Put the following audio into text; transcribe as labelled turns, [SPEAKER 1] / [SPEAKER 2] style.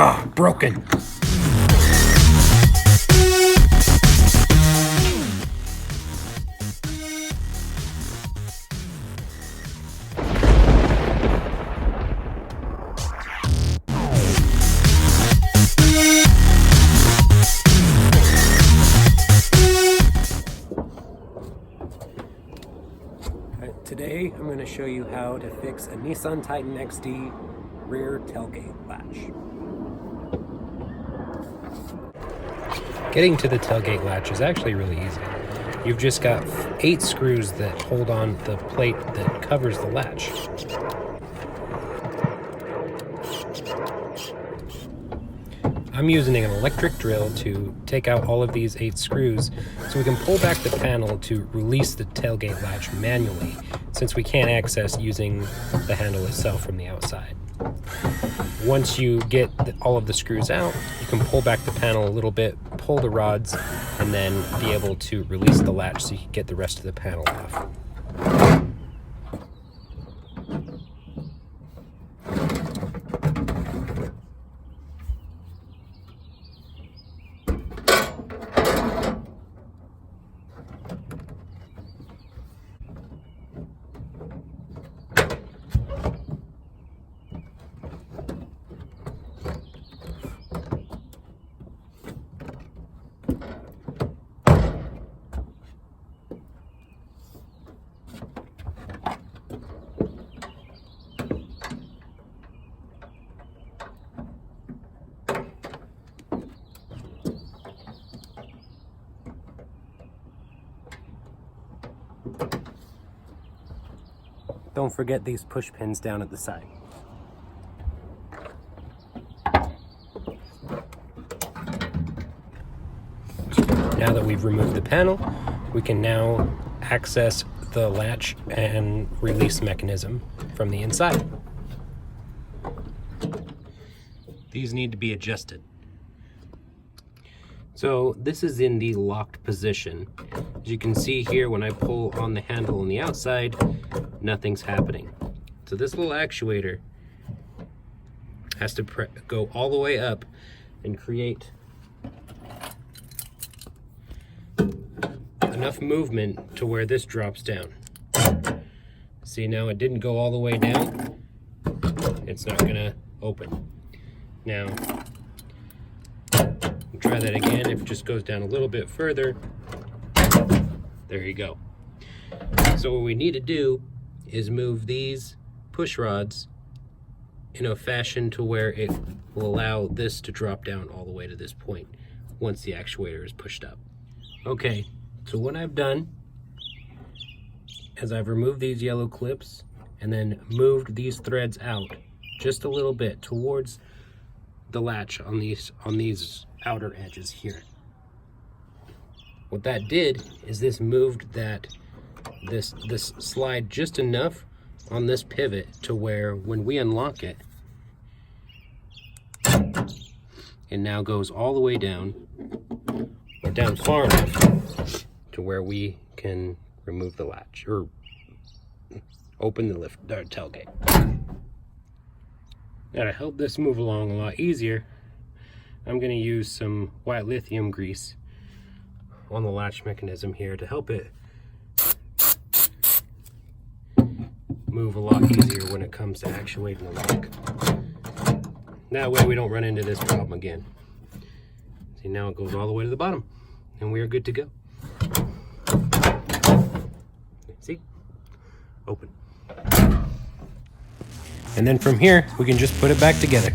[SPEAKER 1] Ah, broken. Today I'm going to show you how to fix a Nissan Titan XD rear tailgate latch. Getting to the tailgate latch is actually really easy. You've just got 8 screws that hold on the plate that covers the latch. I'm using an electric drill to take out all of these 8 screws so we can pull back the panel to release the tailgate latch manually, since we can't access using the handle itself from the outside. Once you get all of the screws out, you can pull back the panel a little bit, pull the rods, and then be able to release the latch so you can get the rest of the panel off. Don't forget these push pins down at the side. Now that we've removed the panel, we can now access the latch and release mechanism from the inside. These need to be adjusted. So this is in the locked position. As you can see here, when I pull on the handle on the outside, nothing's happening. So this little actuator has to go all the way up and create enough movement to where this drops down. See, now it didn't go all the way down. It's not gonna open. Now, try that again. If it just goes down a little bit further, there you go. So what we need to do is move these push rods in a fashion to where it will allow this to drop down all the way to this point once the actuator is pushed up. Okay, so what I've done is I've removed these yellow clips and then moved these threads out just a little bit towards the latch on these outer edges here. What that did is this moved this slide just enough on this pivot to where when we unlock it, it now goes all the way down, or down far enough to where we can remove the latch or open the tailgate. Now, to help this move along a lot easier, I'm going to use some white lithium grease on the latch mechanism here to help it move a lot easier when it comes to actuating the lock. That way we don't run into this problem again. See, now it goes all the way to the bottom and we are good to go. See? Open. And then from here, we can just put it back together.